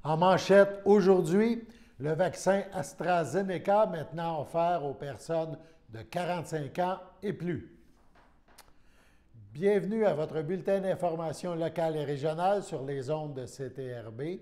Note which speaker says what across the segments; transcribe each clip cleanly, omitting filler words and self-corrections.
Speaker 1: En manchette aujourd'hui, le vaccin AstraZeneca maintenant offert aux personnes de 45 ans et plus. Bienvenue à votre bulletin d'information locale et régionale sur les ondes de CTRB,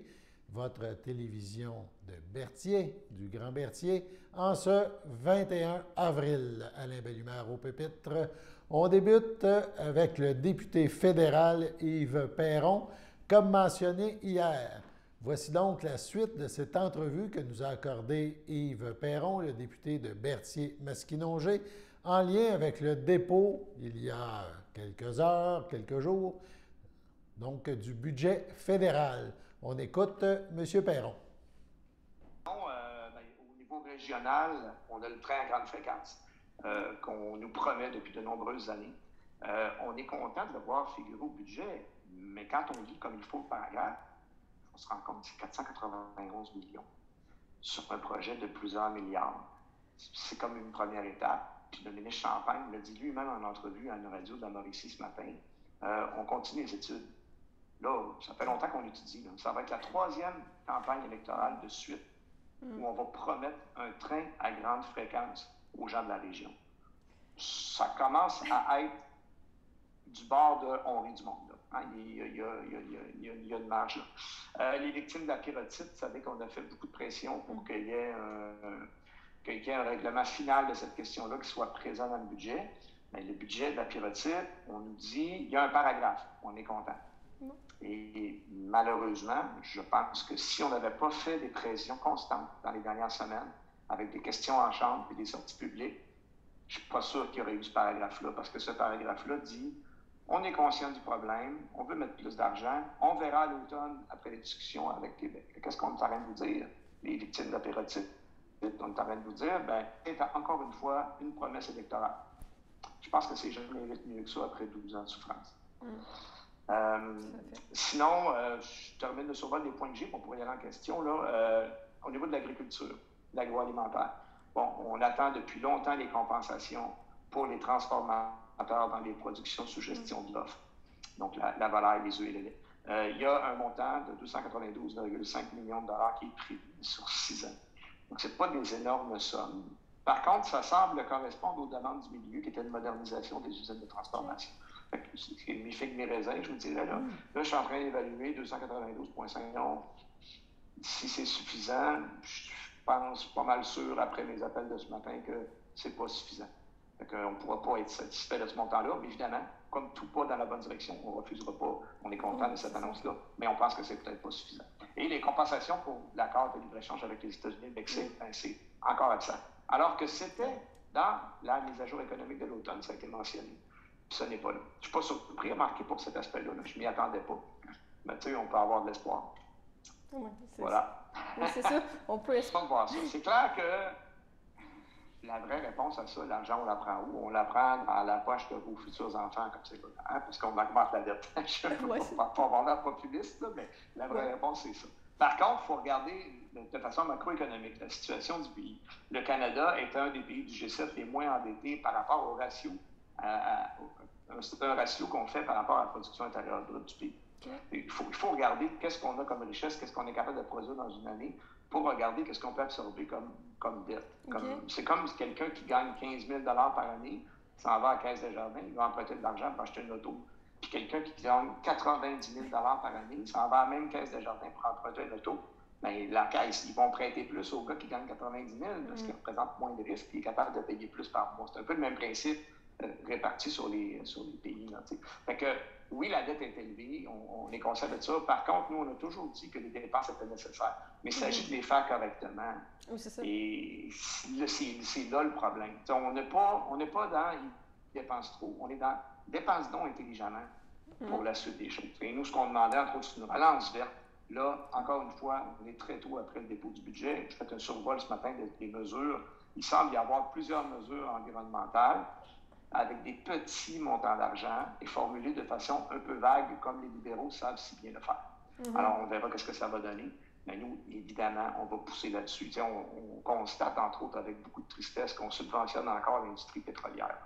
Speaker 1: votre télévision de Berthier, du Grand Berthier, en ce 21 avril. Alain Bellumeur au pupitre. On débute avec le député fédéral Yves Perron, comme mentionné hier. Voici donc la suite de cette entrevue que nous a accordée Yves Perron, le député de Berthier-Masquinongé, en lien avec le dépôt, il y a quelques heures, quelques jours, donc du budget fédéral. On écoute M. Perron.
Speaker 2: Au niveau régional, on a le train à grande fréquence qu'on nous promet depuis de nombreuses années. On est content de le voir figurer au budget, mais quand on lit comme il faut le paragraphe, on se rend compte que c'est 491 millions sur un projet de plusieurs milliards. C'est comme une première étape. Puis le ministre Champagne l'a dit lui-même en entrevue à une radio de la Mauricie ce matin. On continue les études. Là, ça fait longtemps qu'on étudie. Là. Ça va être la troisième campagne électorale de suite où on va promettre un train à grande fréquence aux gens de la région. Ça commence à être du bord de on rit du monde. Là. Hein? Il y a une marge là. Les victimes de la pyrotite, vous savez qu'on a fait beaucoup de pression pour qu'il y ait un règlement final de cette question-là qui soit présent dans le budget. Mais le budget de la pyrotite, on nous dit, il y a un paragraphe, on est content. Et malheureusement, je pense que si on n'avait pas fait des pressions constantes dans les dernières semaines, avec des questions en chambre et des sorties publiques, je ne suis pas sûr qu'il y aurait eu ce paragraphe-là, parce que ce paragraphe-là dit on est conscient du problème, on veut mettre plus d'argent, on verra à l'automne après les discussions avec Québec. Qu'est-ce qu'on est en train de vous dire, les victimes de la pyrotite? On est en train de vous dire, c'est encore une fois une promesse électorale. Je pense que c'est jamais mieux que ça après 12 ans de souffrance. Sinon, je termine le survol des points que j'ai pour pouvoir y aller en question. Là, au niveau de l'agriculture, de l'agroalimentaire, bon, on attend depuis longtemps les compensations pour les transformateurs dans les productions sous gestion de l'offre. Donc, la volaille, les œufs et le lait. Il y a un montant de 292,5 millions de dollars qui est prévu sur 6 ans. Donc, ce n'est pas des énormes sommes. Par contre, ça semble correspondre aux demandes du milieu qui étaient une modernisation des usines de transformation. Ce qui est mi-figue, mi-raisin, je vous dirais. Là, je suis en train d'évaluer 292,5 millions. Si c'est suffisant, je pense pas mal sûr, après mes appels de ce matin, que c'est pas suffisant. On ne pourra pas être satisfait de ce montant-là, mais évidemment, comme tout pas dans la bonne direction, on ne refusera pas, on est content de cette annonce-là, mais on pense que c'est peut-être pas suffisant. Et les compensations pour l'accord de libre-échange avec les États-Unis et le Mexique, c'est encore absent. Alors que c'était dans la mise à jour économique de l'automne, ça a été mentionné. Puis ce n'est pas là. Je ne suis pas surpris, remarqué pour cet aspect-là. Là. Je ne m'y attendais pas. Mais tu sais, on peut avoir de l'espoir.
Speaker 3: Oui,
Speaker 2: voilà.
Speaker 3: Oui, c'est ça. On peut espérer.
Speaker 2: C'est clair que la vraie réponse à ça, l'argent, on la prend où? On la prend dans la poche de vos futurs enfants, comme c'est là, hein? Parce qu'on augmente la dette. Je ne veux pas avoir l'air populiste, là, mais la vraie réponse, c'est ça. Par contre, il faut regarder de façon macroéconomique la situation du pays. Le Canada est un des pays du G7 les moins endettés par rapport au ratio. C'est un ratio qu'on fait par rapport à la production intérieure brute du pays. Il faut regarder qu'est-ce qu'on a comme richesse, qu'est-ce qu'on est capable de produire dans une année pour regarder qu'est-ce qu'on peut absorber comme dette. C'est comme quelqu'un qui gagne 15 000 par année, s'en va à la Caisse des Jardins, il va emprunter de l'argent pour acheter une auto. Puis quelqu'un qui gagne 90 000 par année, il s'en va à la même Caisse des Jardins pour emprunter une auto. Bien, la Caisse, ils vont prêter plus au gars qui gagne 90 000 parce qu'il représente moins de risques et il est capable de payer plus par mois. C'est un peu le même principe réparti sur les pays. Là, fait que, oui, la dette est élevée, on est conscient de ça. Par contre, nous, on a toujours dit que les dépenses étaient nécessaires. Mais il s'agit de les faire correctement.
Speaker 3: Oui, c'est ça.
Speaker 2: Et c'est là le problème. On n'est pas dans « ils dépensent trop », on est dans « dépense donc intelligemment » pour la suite des choses. Et nous, ce qu'on demandait, entre autres, c'est une relance verte. Là, encore une fois, on est très tôt après le dépôt du budget. Je fais un survol ce matin des mesures. Il semble y avoir plusieurs mesures environnementales avec des petits montants d'argent et formulés de façon un peu vague, comme les libéraux savent si bien le faire. Alors, on verra ce que ça va donner. Mais nous, évidemment, on va pousser là-dessus. On constate, entre autres, avec beaucoup de tristesse, qu'on subventionne encore l'industrie pétrolière.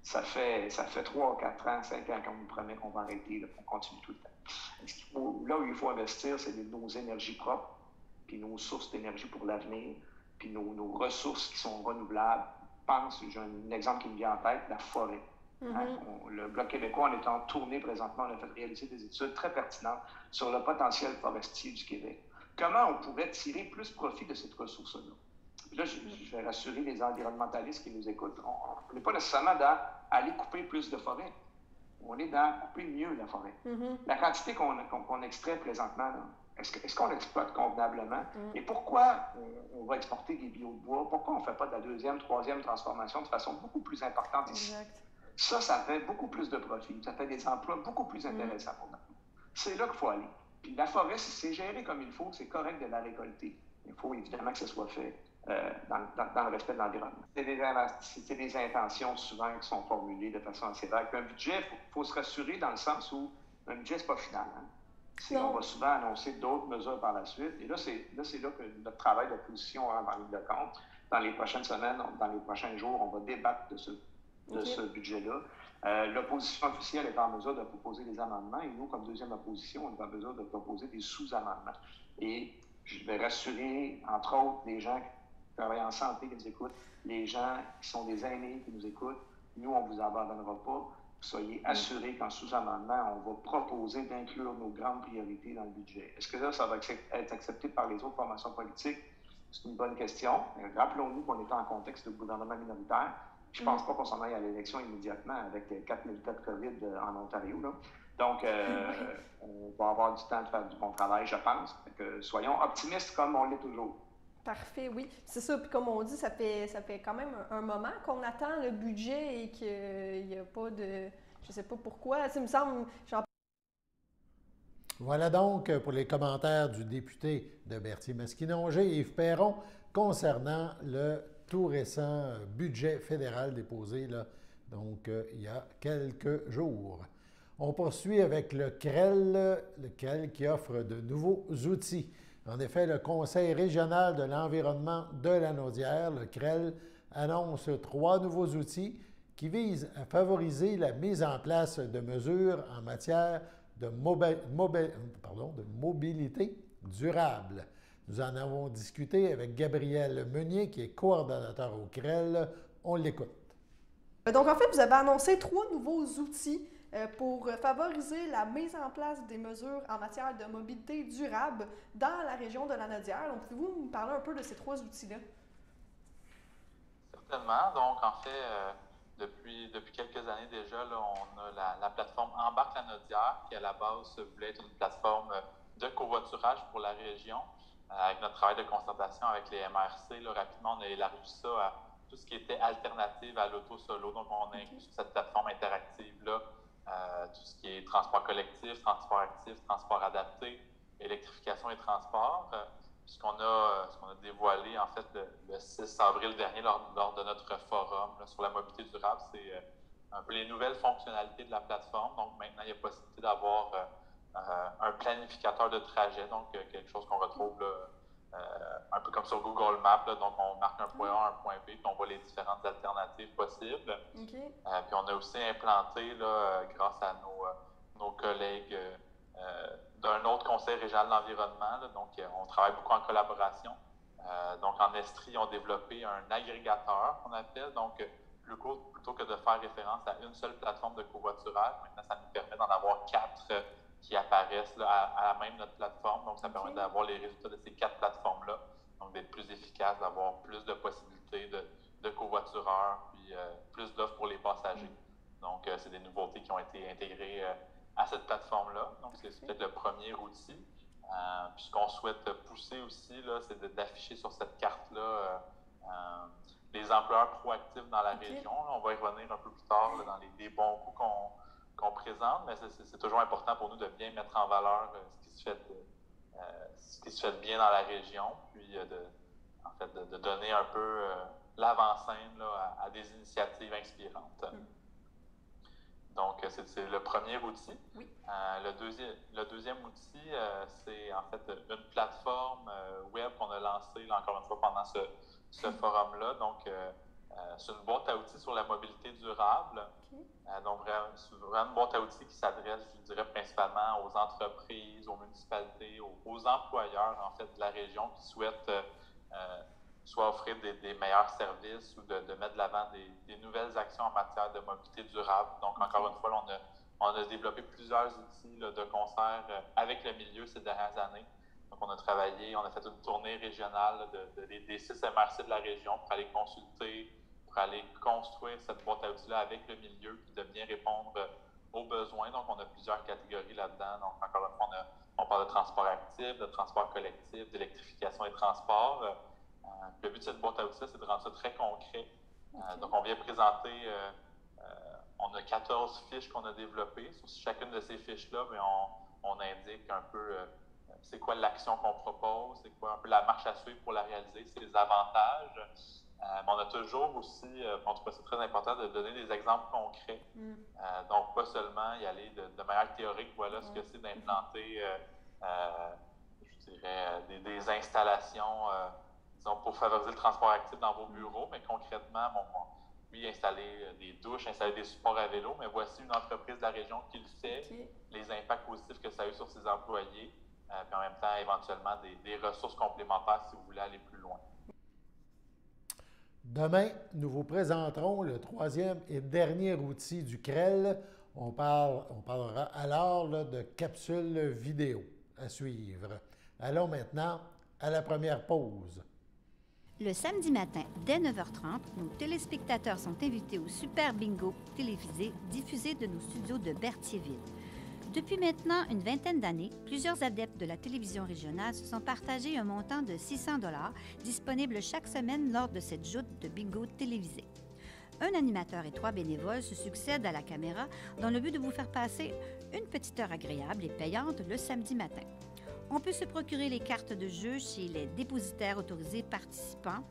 Speaker 2: Ça fait 3, 4 ans, 5 ans qu'on nous promet qu'on va arrêter, là, qu'on continue tout le temps. Là où il faut investir, c'est nos énergies propres, puis nos sources d'énergie pour l'avenir, puis nos ressources qui sont renouvelables. J'ai un exemple qui me vient en tête, la forêt. Le Bloc québécois, on est en tournée présentement, on a fait réaliser des études très pertinentes sur le potentiel forestier du Québec. Comment on pourrait tirer plus profit de cette ressource-là? Là, je vais rassurer les environnementalistes qui nous écoutent. On n'est pas nécessairement dans aller couper plus de forêt. On est dans couper mieux la forêt. La quantité qu'on extrait présentement, est-ce qu'on l'exploite convenablement? Et pourquoi on va exporter des biobois? Pourquoi on ne fait pas de la deuxième, troisième transformation de façon beaucoup plus importante ici? Ça fait beaucoup plus de profit. Ça fait des emplois beaucoup plus intéressants pour nous. C'est là qu'il faut aller. Puis la forêt, si c'est géré comme il faut, c'est correct de la récolter. Il faut évidemment que ce soit fait dans le respect de l'environnement. C'est des intentions souvent qui sont formulées de façon assez vague. Un budget, il faut se rassurer dans le sens où un budget, ce n'est pas final. On va souvent annoncer d'autres mesures par la suite. Et là, c'est là que notre travail d'opposition rentre en ligne de compte. Dans les prochaines semaines, dans les prochains jours, on va débattre de ce budget-là. L'opposition officielle est en mesure de proposer des amendements et nous, comme deuxième opposition, on est en mesure de proposer des sous-amendements. Et je vais rassurer, entre autres, les gens qui travaillent en santé qui nous écoutent, les gens qui sont des aînés qui nous écoutent. Nous, on ne vous abandonnera pas. Soyez assurés qu'en sous-amendement, on va proposer d'inclure nos grandes priorités dans le budget. Est-ce que là, ça va être accepté par les autres formations politiques? C'est une bonne question. Rappelons-nous qu'on est en contexte de gouvernement minoritaire. Je ne pense pas qu'on s'en aille à l'élection immédiatement avec 4000 cas de COVID en Ontario. Là. Donc, on va avoir du temps de faire du bon travail, je pense. Donc, soyons optimistes comme on l'est toujours.
Speaker 3: Parfait, oui. C'est ça. Puis comme on dit, ça fait quand même un moment qu'on attend le budget et qu'il n'y a pas de... Je ne sais pas pourquoi. Ça me semble...
Speaker 1: Voilà donc pour les commentaires du député de Berthier-Maskinongé, Yves Perron, concernant le tout récent budget fédéral déposé là, donc il y a quelques jours. On poursuit avec le CREL qui offre de nouveaux outils. En effet, le Conseil régional de l'environnement de Lanaudière, le CREL, annonce 3 nouveaux outils qui visent à favoriser la mise en place de mesures en matière de mobilité durable. Nous en avons discuté avec Gabriel Meunier, qui est coordonnateur au CREL. On l'écoute.
Speaker 3: Donc, en fait, vous avez annoncé 3 nouveaux outils pour favoriser la mise en place des mesures en matière de mobilité durable dans la région de Lanaudière. Donc, pouvez-vous nous parler un peu de ces 3 outils-là?
Speaker 4: Certainement. Donc, en fait, depuis quelques années déjà, là, on a la plateforme Embarque Lanaudière, qui à la base voulait être une plateforme de covoiturage pour la région. Avec notre travail de concertation avec les MRC, là, rapidement, on a élargi ça à tout ce qui était alternative à l'auto solo. Donc, on a inclus sur cette plateforme interactive-là tout ce qui est transport collectif, transport actif, transport adapté, électrification et transport. Ce qu'on a dévoilé, en fait, le 6 avril dernier lors de notre forum là, sur la mobilité durable, c'est un peu les nouvelles fonctionnalités de la plateforme. Donc, maintenant, il y a possibilité d'avoir un planificateur de trajet, donc quelque chose qu'on retrouve là, un peu comme sur Google Maps. Là, donc, on marque un point A, un point B, puis on voit les différentes alternatives possibles. Puis, on a aussi implanté, là, grâce à nos collègues d'un autre conseil régional de l'environnement, là, donc on travaille beaucoup en collaboration. Donc, en Estrie, ils ont développé un agrégateur qu'on appelle. Donc, plutôt que de faire référence à une seule plateforme de covoiturage, maintenant, ça nous permet d'en avoir 4 qui apparaissent là, à même notre plateforme. Donc, ça permet d'avoir les résultats de ces 4 plateformes-là. Donc, d'être plus efficace, d'avoir plus de possibilités de covoitureurs, puis plus d'offres pour les passagers. Donc, c'est des nouveautés qui ont été intégrées à cette plateforme-là. Donc, c'est peut-être le premier outil. Puis, ce qu'on souhaite pousser aussi, là, c'est d'afficher sur cette carte-là les employeurs proactifs dans la région. Là, on va y revenir un peu plus tard là, dans les bons coups qu'on présente, mais c'est toujours important pour nous de bien mettre en valeur ce qui se fait bien dans la région, puis de donner un peu l'avant-scène là, à des initiatives inspirantes. Donc, c'est le premier outil.
Speaker 3: Oui.
Speaker 4: Le deuxième outil, c'est en fait une plateforme web qu'on a lancée, là, encore une fois, pendant ce forum-là. Donc, C'est une boîte à outils sur la mobilité durable. Donc, c'est vraiment une boîte à outils qui s'adresse, je dirais, principalement aux entreprises, aux municipalités, aux employeurs, en fait, de la région qui souhaitent soit offrir des meilleurs services ou de mettre de l'avant des nouvelles actions en matière de mobilité durable. Donc, encore une fois, on a développé plusieurs outils là, de concert avec le milieu ces dernières années. Donc, on a fait une tournée régionale des 6 MRC de la région pour aller consulter, pour aller construire cette boîte à outils-là avec le milieu, puis de bien répondre aux besoins. Donc, on a plusieurs catégories là-dedans. Donc, encore une fois, on parle de transport actif, de transport collectif, d'électrification des transports. Le but de cette boîte à outils, c'est de rendre ça très concret. Donc, on vient présenter, on a 14 fiches qu'on a développées. Sur chacune de ces fiches-là, on indique un peu c'est quoi l'action qu'on propose, c'est quoi un peu la marche à suivre pour la réaliser, c'est les avantages. Mais on a toujours aussi, en tout cas, c'est très important de donner des exemples concrets. Donc, pas seulement y aller de manière théorique, voilà ce que c'est d'implanter, je dirais, des installations, disons, pour favoriser le transport actif dans vos bureaux, mais concrètement, oui, installer des douches, installer des supports à vélo, mais voici une entreprise de la région qui le fait, les impacts positifs que ça a eu sur ses employés, puis en même temps, éventuellement, des ressources complémentaires si vous voulez aller plus loin.
Speaker 1: Demain, nous vous présenterons le 3e et dernier outil du CREL. On parlera alors là, de capsules vidéo à suivre. Allons maintenant à la première pause.
Speaker 5: Le samedi matin, dès 9h30, nos téléspectateurs sont invités au Super Bingo télévisé diffusé de nos studios de Berthierville. Depuis maintenant une vingtaine d'années, plusieurs adeptes de la télévision régionale se sont partagés un montant de 600 $ disponible chaque semaine lors de cette joute de bingo télévisé. Un animateur et 3 bénévoles se succèdent à la caméra dans le but de vous faire passer une petite heure agréable et payante le samedi matin. On peut se procurer les cartes de jeu chez les dépositaires autorisés participants,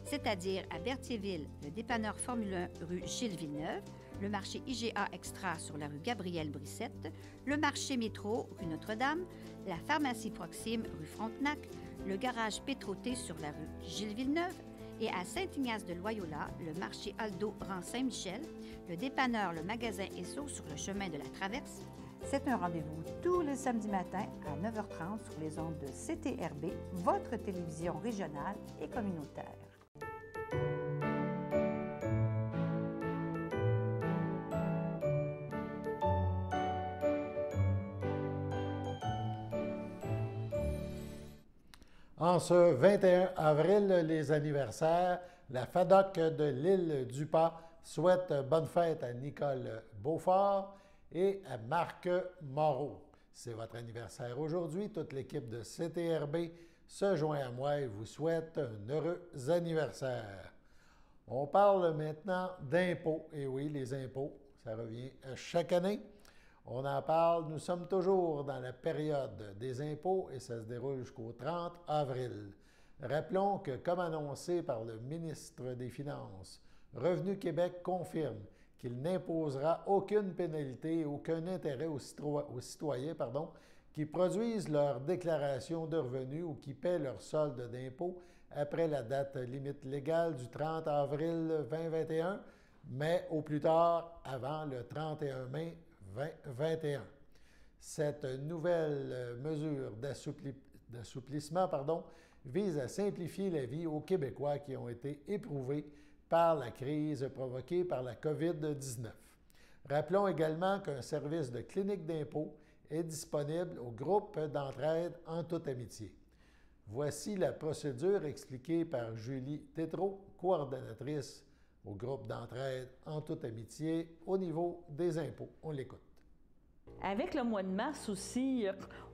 Speaker 5: c'est-à-dire à Berthierville, le dépanneur Formule 1 rue Gilles Villeneuve, le marché IGA Extra sur la rue Gabrielle-Brissette, le marché Métro rue Notre-Dame, la pharmacie Proxime rue Frontenac, le garage Pétroté sur la rue Gilles Villeneuve et à Saint-Ignace de Loyola, le marché Aldo rang Saint-Michel, le dépanneur Le Magasin Esso sur le chemin de la Traverse.
Speaker 6: C'est un rendez-vous tous les samedis matins à 9h30 sur les ondes de CTRB, votre télévision régionale et communautaire.
Speaker 1: En ce 21 avril, les anniversaires, la FADOC de l'île du Pas souhaite bonne fête à Nicole Beaufort et à Marc Moreau. C'est votre anniversaire aujourd'hui. Toute l'équipe de CTRB se joint à moi et vous souhaite un heureux anniversaire. On parle maintenant d'impôts. Et oui, les impôts, ça revient chaque année. On en parle, nous sommes toujours dans la période des impôts et ça se déroule jusqu'au 30 avril. Rappelons que, comme annoncé par le ministre des Finances, Revenu Québec confirme qu'il n'imposera aucune pénalité et aucun intérêt aux citoyens qui produisent leur déclaration de revenus ou qui paient leur solde d'impôt après la date limite légale du 30 avril 2021, mais au plus tard avant le 31 mai 2021. Cette nouvelle mesure d'assouplissement vise à simplifier la vie aux Québécois qui ont été éprouvés par la crise provoquée par la COVID-19. Rappelons également qu'un service de clinique d'impôt est disponible au groupe d'entraide En toute amitié. Voici la procédure expliquée par Julie Tétrault, coordonnatrice au groupe d'entraide En toute amitié au niveau des impôts. On l'écoute.
Speaker 7: Avec le mois de mars aussi,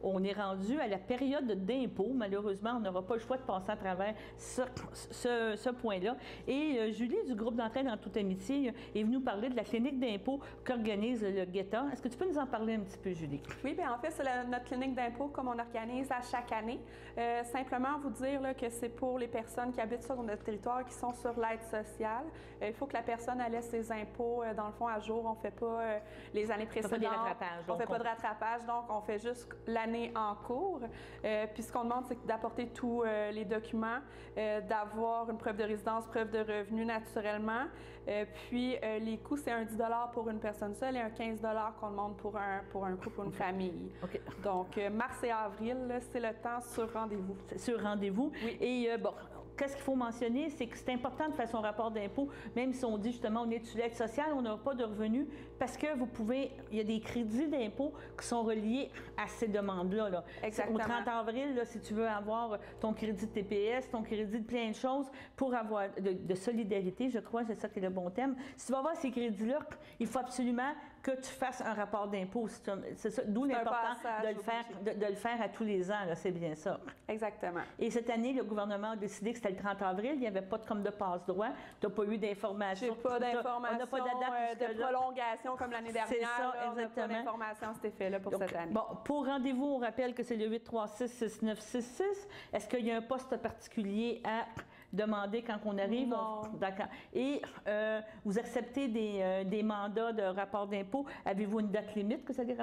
Speaker 7: on est rendu à la période d'impôt. Malheureusement, on n'aura pas le choix de passer à travers ce point-là. Et Julie du groupe d'entraide En toute amitié est venue nous parler de la clinique d'impôt qu'organise le GETA. Est-ce que tu peux nous en parler un petit peu, Julie?
Speaker 8: Oui, bien en fait, c'est notre clinique d'impôt comme on organise à chaque année. Simplement vous dire là, que c'est pour les personnes qui habitent sur notre territoire qui sont sur l'aide sociale. Il faut que la personne elle laisse ses impôts, dans le fond, à jour. On ne fait pas les années précédentes.
Speaker 7: Pas des rattrapages.
Speaker 8: On ne fait pas de rattrapage, donc on fait juste l'année en cours. Puis ce qu'on demande, c'est d'apporter tous les documents, d'avoir une preuve de résidence, preuve de revenu naturellement. Puis les coûts, c'est un 10 $ pour une personne seule et un 15 $ qu'on demande pour un couple ou une famille.
Speaker 7: OK.
Speaker 8: Donc mars et avril, c'est le temps sur rendez-vous.
Speaker 7: Sur rendez-vous.
Speaker 8: Oui.
Speaker 7: Et bon, qu'est-ce qu'il faut mentionner, c'est que c'est important de faire son rapport d'impôt, même si on dit justement on est sur l'aide sociale, on n'a pas de revenus, parce que vous pouvez, il y a des crédits d'impôt qui sont reliés à ces demandes-là. Là.
Speaker 8: Exactement.
Speaker 7: Au 30 avril, là, si tu veux avoir ton crédit de TPS, ton crédit de plein de choses pour avoir de solidarité, je crois, c'est ça qui est le bon thème. Si tu vas avoir ces crédits-là, il faut absolument que tu fasses un rapport d'impôt. C'est ça, d'où l'importance de le faire à tous les ans, c'est bien ça.
Speaker 8: Exactement.
Speaker 7: Et cette année, le gouvernement a décidé que c'était le 30 avril, il n'y avait pas de passe-droit, tu n'as pas eu d'informations.
Speaker 8: J'ai pas d'informations,
Speaker 7: on n'a pas de date
Speaker 8: de prolongation comme l'année dernière.
Speaker 7: C'est ça,
Speaker 8: là,
Speaker 7: exactement.
Speaker 8: On n'a pas d'informations à cet effet-là pour cette année.
Speaker 7: Bon, pour rendez-vous, on rappelle que c'est le 836-6966. Est-ce qu'il y a un poste particulier à demander quand on arrive?
Speaker 8: Non.
Speaker 7: D'accord. Et vous acceptez des mandats de rapport d'impôt. Avez-vous une date limite que vous allez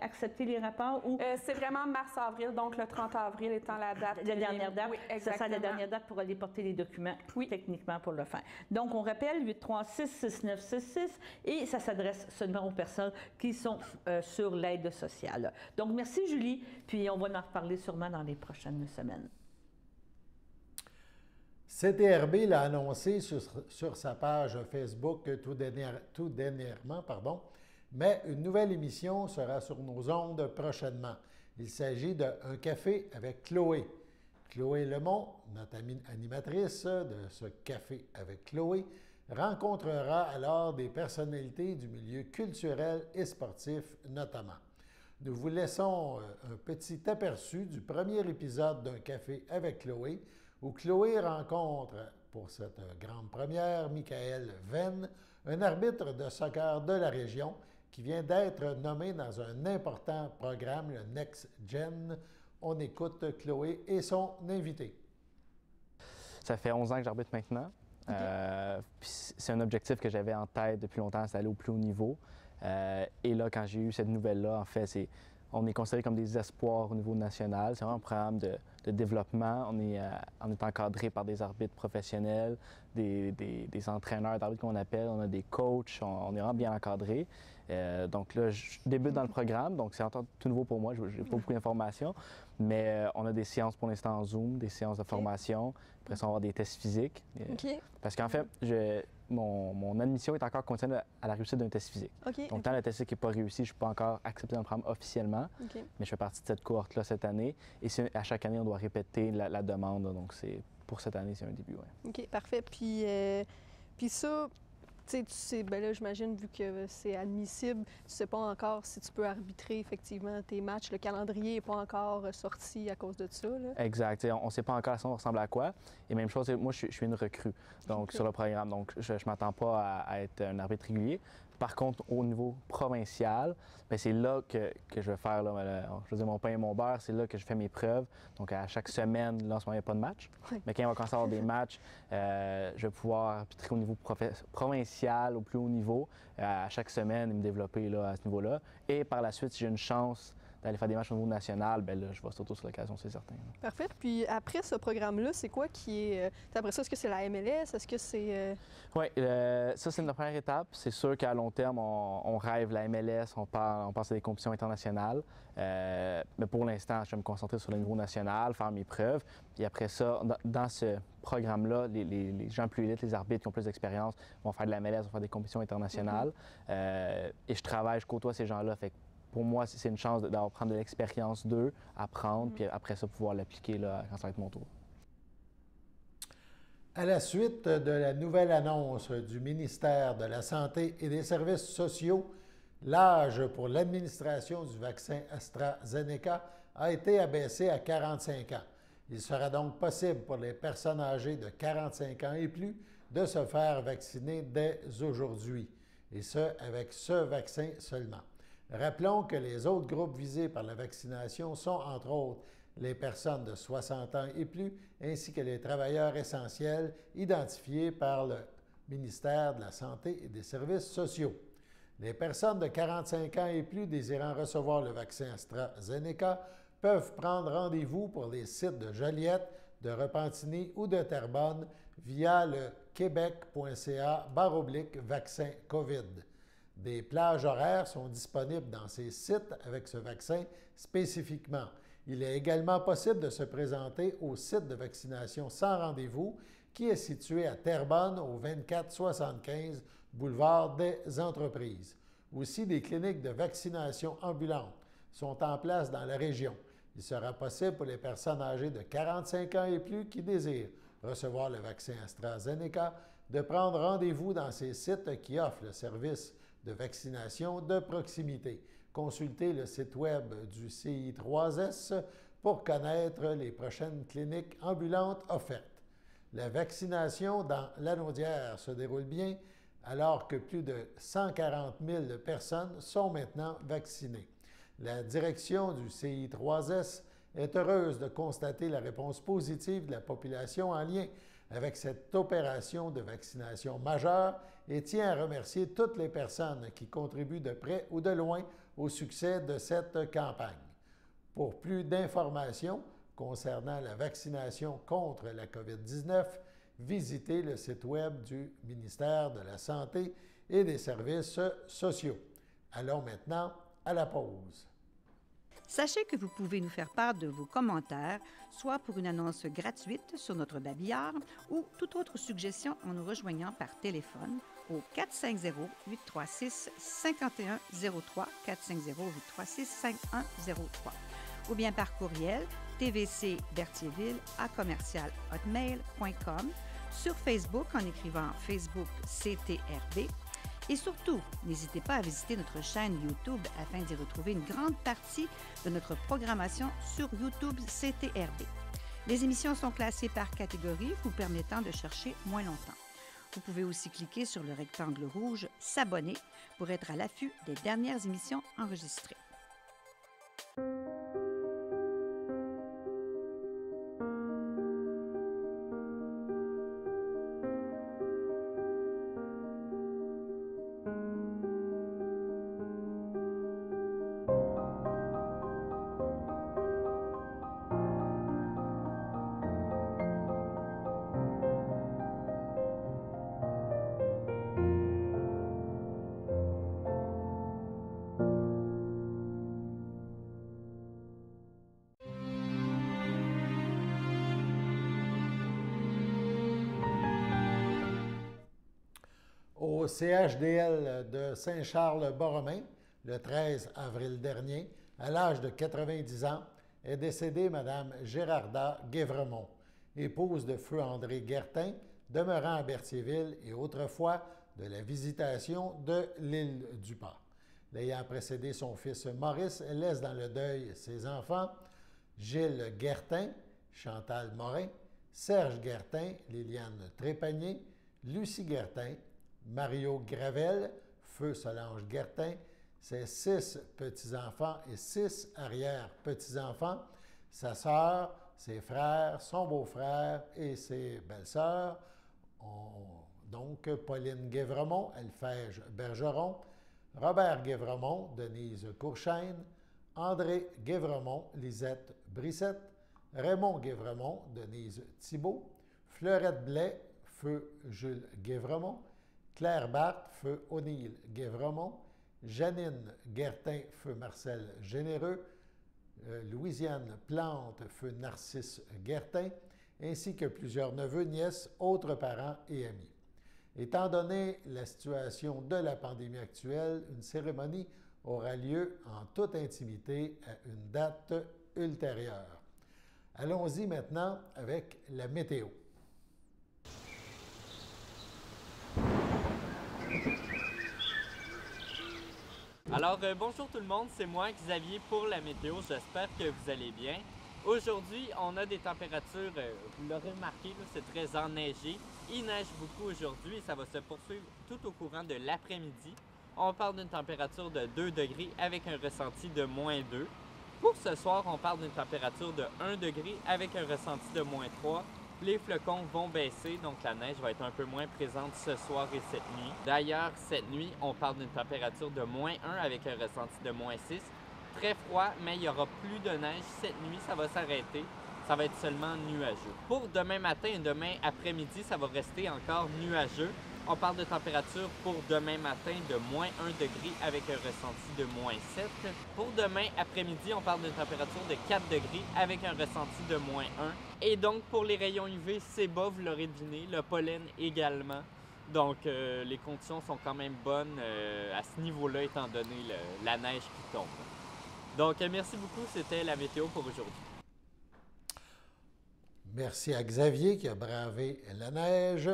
Speaker 7: accepter les rapports? Ou...
Speaker 8: c'est vraiment mars-avril, donc le 30 avril étant la date.
Speaker 7: La dernière date.
Speaker 8: Oui,
Speaker 7: C'est ça,
Speaker 8: exactement.
Speaker 7: la dernière date pour aller porter les documents,
Speaker 8: oui,
Speaker 7: techniquement, pour le faire. Donc, on rappelle 836-6966 et ça s'adresse seulement aux personnes qui sont sur l'aide sociale. Donc, merci Julie, puis on va en reparler sûrement dans les prochaines semaines.
Speaker 1: CTRB l'a annoncé sur sa page Facebook tout dernièrement, mais une nouvelle émission sera sur nos ondes prochainement. Il s'agit de Un café avec Chloé. Chloé Lemont, notre animatrice de ce Café avec Chloé, rencontrera alors des personnalités du milieu culturel et sportif notamment. Nous vous laissons un petit aperçu du premier épisode d'Un café avec Chloé, où Chloé rencontre, pour cette grande première, Michael Venn, un arbitre de soccer de la région qui vient d'être nommé dans un important programme, le Next Gen. On écoute Chloé et son invité.
Speaker 9: Ça fait 11 ans que j'arbitre maintenant.
Speaker 3: Okay.
Speaker 9: C'est un objectif que j'avais en tête depuis longtemps, c'est d'aller au plus haut niveau. Et là, quand j'ai eu cette nouvelle-là, en fait, on est considéré comme des espoirs au niveau national. C'est vraiment un programme de développement. On est encadré par des arbitres professionnels, des entraîneurs d'arbitres qu'on appelle. On a des coachs. On est vraiment bien encadré. Donc là, je débute dans le programme. Donc c'est encore tout nouveau pour moi. Je n'ai pas beaucoup d'informations. Mais on a des séances pour l'instant en Zoom, des séances de formation. Après ça, on va avoir des tests physiques.
Speaker 3: Okay.
Speaker 9: Parce qu'en fait, mon admission est encore conditionnée à la réussite d'un test physique. Donc, tant le test physique n'est pas réussi, je ne suis pas encore accepté dans le programme officiellement, mais je fais partie de cette cohorte-là cette année. Et à chaque année, on doit répéter la demande. Donc, pour cette année, c'est un début. Ouais.
Speaker 3: OK, parfait. Puis ça, tu sais, ben là, j'imagine, vu que c'est admissible, tu ne sais pas encore si tu peux arbitrer effectivement tes matchs. Le calendrier n'est pas encore sorti à cause de ça. Là.
Speaker 9: Exact. On ne sait pas encore si on ressemble à quoi. Et même chose, moi, je suis une recrue sur le programme. Donc, je ne m'attends pas à être un arbitre régulier. Par contre, au niveau provincial, bien, c'est là que je vais faire, je veux dire, mon pain et mon beurre, c'est là que je fais mes preuves. Donc, à chaque semaine, là, en ce moment, il n'y a pas de match. Oui. Mais quand il va commencer à avoir des matchs, je vais pouvoir arbitrer au niveau provincial, au plus haut niveau, à chaque semaine et me développer là, à ce niveau-là. Et par la suite, si j'ai une chance d'aller faire des matchs au niveau national, bien là, je vais sauter sur l'occasion, c'est certain.
Speaker 3: Parfait. Puis après ce programme-là, c'est quoi qui est... Après ça, est-ce que c'est la MLS? Est-ce que c'est...
Speaker 9: Oui, ça, c'est notre première étape. C'est sûr qu'à long terme, on rêve la MLS, on pense à des compétitions internationales. Mais pour l'instant, je vais me concentrer sur le niveau national, faire mes preuves. Puis après ça, dans ce programme-là, les gens plus élites, les arbitres qui ont plus d'expérience, vont faire de la MLS, vont faire des compétitions internationales. Et je côtoie ces gens-là. Fait que pour moi, c'est une chance d'avoir prendre de l'expérience d'eux, apprendre, puis après ça, pouvoir l'appliquer là, quand ça va être mon tour.
Speaker 1: À la suite de la nouvelle annonce du ministère de la Santé et des Services sociaux, l'âge pour l'administration du vaccin AstraZeneca a été abaissé à 45 ans. Il sera donc possible pour les personnes âgées de 45 ans et plus de se faire vacciner dès aujourd'hui, et ce, avec ce vaccin seulement. Rappelons que les autres groupes visés par la vaccination sont, entre autres, les personnes de 60 ans et plus, ainsi que les travailleurs essentiels identifiés par le ministère de la Santé et des Services sociaux. Les personnes de 45 ans et plus désirant recevoir le vaccin AstraZeneca peuvent prendre rendez-vous pour les sites de Joliette, de Repentigny ou de Terrebonne via le québec.ca/vaccin COVID. Des plages horaires sont disponibles dans ces sites avec ce vaccin spécifiquement. Il est également possible de se présenter au site de vaccination sans rendez-vous qui est situé à Terrebonne au 2475 boulevard des Entreprises. Aussi, des cliniques de vaccination ambulantes sont en place dans la région. Il sera possible pour les personnes âgées de 45 ans et plus qui désirent recevoir le vaccin AstraZeneca de prendre rendez-vous dans ces sites qui offrent le service de vaccination de proximité. Consultez le site web du CI3S pour connaître les prochaines cliniques ambulantes offertes. La vaccination dans Lanaudière se déroule bien alors que plus de 140 000 personnes sont maintenant vaccinées. La direction du CI3S est heureuse de constater la réponse positive de la population en lien avec cette opération de vaccination majeure et tient à remercier toutes les personnes qui contribuent de près ou de loin au succès de cette campagne. Pour plus d'informations concernant la vaccination contre la COVID-19, visitez le site web du ministère de la Santé et des Services sociaux. Allons maintenant à la pause.
Speaker 5: Sachez que vous pouvez nous faire part de vos commentaires, soit pour une annonce gratuite sur notre babillard ou toute autre suggestion en nous rejoignant par téléphone au 450-836-5103, 450-836-5103, ou bien par courriel tvcberthierville@hotmail.com, sur Facebook en écrivant Facebook CTRB. Et surtout, n'hésitez pas à visiter notre chaîne YouTube afin d'y retrouver une grande partie de notre programmation sur YouTube CTRB. Les émissions sont classées par catégorie, vous permettant de chercher moins longtemps. Vous pouvez aussi cliquer sur le rectangle rouge « S'abonner » pour être à l'affût des dernières émissions enregistrées.
Speaker 1: Au CHDL de Saint-Charles-Borromée, le 13 avril dernier, à l'âge de 90 ans, est décédée Mme Gérarda Guévremont, épouse de feu André Guertin, demeurant à Berthierville et autrefois de la Visitation de l'île du Pas. L'ayant précédé son fils Maurice, elle laisse dans le deuil ses enfants Gilles Guertin, Chantal Morin, Serge Guertin, Liliane Trépanier, Lucie Guertin, Mario Gravel, feu Solange Guertin, ses 6 petits-enfants et 6 arrière-petits-enfants, sa sœur, ses frères, son beau-frère et ses belles-sœurs, donc Pauline Guévremont, Elfège Bergeron, Robert Guévremont, Denise Courchaine, André Guévremont, Lisette Brissette, Raymond Guévremont, Denise Thibault, Fleurette Blais, feu Jules Guévremont, Claire Barthes, feu O'Neill Guévremont, Janine Guertin, feu Marcel Généreux, Louisiane Plante, feu Narcisse Guertin, ainsi que plusieurs neveux, nièces, autres parents et amis. Étant donné la situation de la pandémie actuelle, une cérémonie aura lieu en toute intimité à une date ultérieure. Allons-y maintenant avec la météo.
Speaker 10: Alors, bonjour tout le monde, c'est moi Xavier pour la météo, j'espère que vous allez bien. Aujourd'hui, on a des températures, vous l'aurez remarqué, c'est très enneigé. Il neige beaucoup aujourd'hui et ça va se poursuivre tout au courant de l'après-midi. On parle d'une température de 2 degrés avec un ressenti de -2. Pour ce soir, on parle d'une température de 1 degré avec un ressenti de -3. les flocons vont baisser, donc la neige va être un peu moins présente ce soir et cette nuit. D'ailleurs, cette nuit, on parle d'une température de -1 avec un ressenti de -6. Très froid, mais il n'y aura plus de neige. Cette nuit, ça va s'arrêter. Ça va être seulement nuageux. Pour demain matin et demain après-midi, ça va rester encore nuageux. On parle de température pour demain matin de -1 degré avec un ressenti de -7. Pour demain après-midi, on parle d'une température de 4 degrés avec un ressenti de -1. Et donc, pour les rayons UV, c'est bas, vous l'aurez deviné, le pollen également. Donc, les conditions sont quand même bonnes à ce niveau-là, étant donné la neige qui tombe. Donc, merci beaucoup, c'était la météo pour aujourd'hui.
Speaker 1: Merci à Xavier qui a bravé la neige.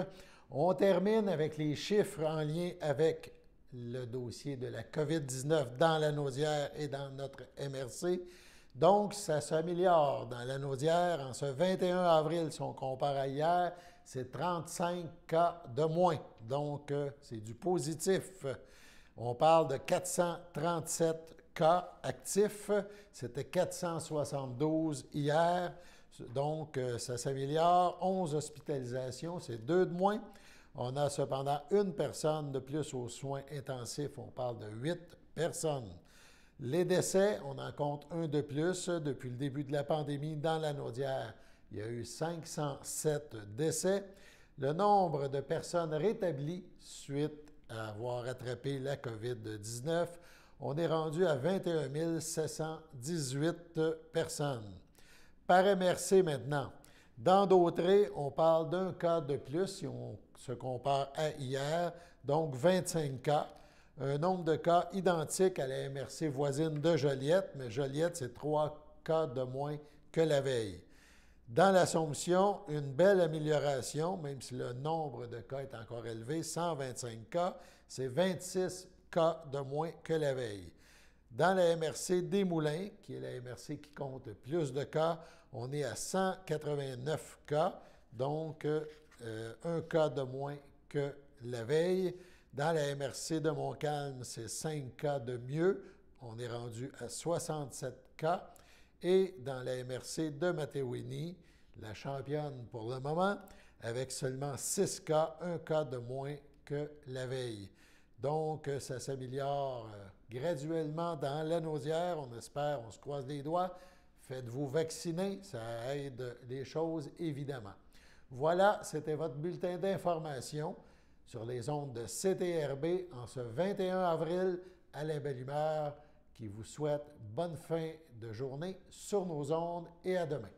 Speaker 1: On termine avec les chiffres en lien avec le dossier de la COVID-19 dans la Naudière et dans notre MRC. Donc, ça s'améliore dans la Naudière. En ce 21 avril, si on compare à hier, c'est 35 cas de moins. Donc, c'est du positif. On parle de 437 cas actifs. C'était 472 hier. Donc, ça s'améliore. 11 hospitalisations, c'est 2 de moins. On a cependant une personne de plus aux soins intensifs. On parle de 8 personnes. Les décès, on en compte un de plus. Depuis le début de la pandémie, dans la Naudière, il y a eu 507 décès. Le nombre de personnes rétablies suite à avoir attrapé la COVID-19, on est rendu à 21 718 personnes. Par MRC maintenant. Dans Dautrey, on parle d'un cas de plus si on se compare à hier, donc 25 cas. Un nombre de cas identique à la MRC voisine de Joliette, mais Joliette, c'est 3 cas de moins que la veille. Dans l'Assomption, une belle amélioration, même si le nombre de cas est encore élevé, 125 cas, c'est 26 cas de moins que la veille. Dans la MRC des Moulins, qui est la MRC qui compte plus de cas, on est à 189 cas, donc un cas de moins que la veille. Dans la MRC de Montcalm, c'est 5 cas de mieux, on est rendu à 67 cas. Et dans la MRC de Matewini, la championne pour le moment, avec seulement 6 cas, un cas de moins que la veille. Donc, ça s'améliore graduellement dans la Naudière. On espère, on se croise les doigts. Faites-vous vacciner, ça aide les choses, évidemment. Voilà, c'était votre bulletin d'information sur les ondes de CTRB en ce 21 avril. Alain Belle-Humeur qui vous souhaite bonne fin de journée sur nos ondes et à demain.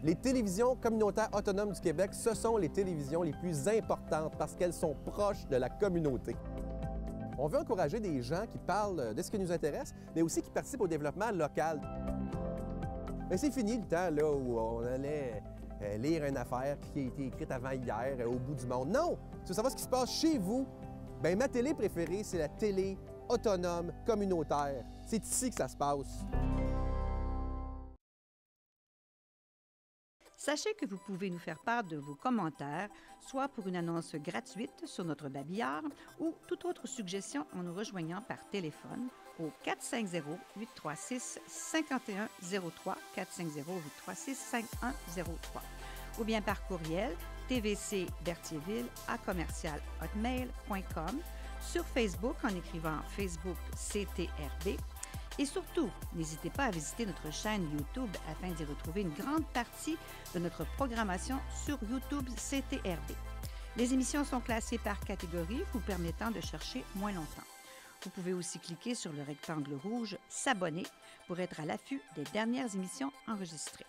Speaker 11: Les télévisions communautaires autonomes du Québec, ce sont les télévisions les plus importantes parce qu'elles sont proches de la communauté. On veut encourager des gens qui parlent de ce qui nous intéresse, mais aussi qui participent au développement local. Mais c'est fini le temps là, où on allait lire une affaire qui a été écrite avant hier au bout du monde. Non! Tu veux savoir ce qui se passe chez vous? Bien, ma télé préférée, c'est la télé autonome communautaire. C'est ici que ça se passe.
Speaker 5: Sachez que vous pouvez nous faire part de vos commentaires, soit pour une annonce gratuite sur notre babillard ou toute autre suggestion en nous rejoignant par téléphone au 450-836-5103, 450-836-5103, ou bien par courriel tvcberthierville@hotmail.com, sur Facebook en écrivant Facebook CTRB. Et surtout, n'hésitez pas à visiter notre chaîne YouTube afin d'y retrouver une grande partie de notre programmation sur YouTube CTRB. Les émissions sont classées par catégorie, vous permettant de chercher moins longtemps. Vous pouvez aussi cliquer sur le rectangle rouge « S'abonner » pour être à l'affût des dernières émissions enregistrées.